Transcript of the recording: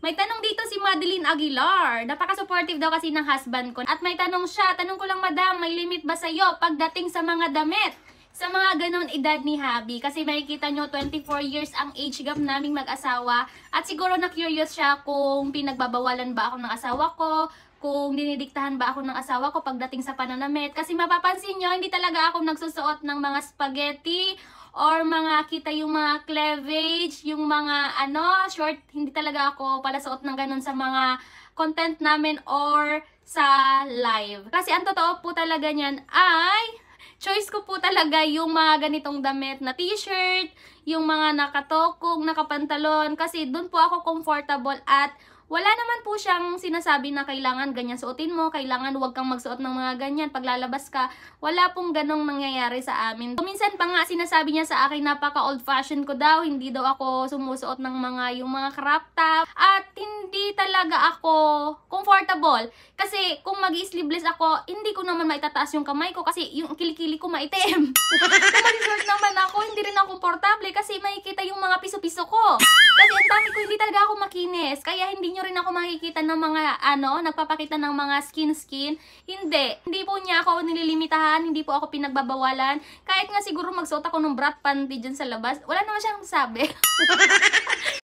May tanong dito si Madeline Aguilar. Napaka-supportive daw kasi ng husband ko. At may tanong siya, tanong ko lang madam, may limit ba sa'yo pagdating sa mga damit? Sa mga ganon edad ni Habi. Kasi makikita nyo, 24 years ang age gap naming mag-asawa. At siguro na-curious siya kung pinagbabawalan ba ako ng asawa ko, kung dinidiktahan ba ako ng asawa ko pagdating sa pananamit. Kasi mapapansin nyo, hindi talaga ako nagsusuot ng mga spaghetti or mga kita yung mga cleavage, yung mga short. Hindi talaga ako palasuot ng ganun sa mga content namin or sa live. Kasi ang totoo po talaga niyan ay choice ko po talaga yung mga ganitong damit na t-shirt, yung mga nakatokong, nakapantalon, kasi dun po ako comfortable at wala naman po siyang sinasabi na kailangan ganyan suotin mo, kailangan huwag kang magsuot ng mga ganyan pag lalabas ka. Wala pong ganong nangyayari sa amin. Minsan pa nga sinasabi niya sa akin napaka old fashion ko daw, hindi daw ako sumusuot ng yung mga crop top at hindi talaga ako comfortable. Kasi kung mag-sleeveless ako, hindi ko naman maitataas yung kamay ko kasi yung kilikili ko maitim. Kung mag-short naman ako, hindi rin ako komportable kasi makikita yung mga piso-piso ko. Kasi ang dami ko, hindi talaga ako makinis. Kaya hindi nyo rin ako makikita ng mga nagpapakita ng mga skin. Hindi po niya ako nililimitahan, hindi po ako pinagbabawalan. Kahit nga siguro magsuot ako ng brat panty dyan sa labas, wala naman siyang sabi.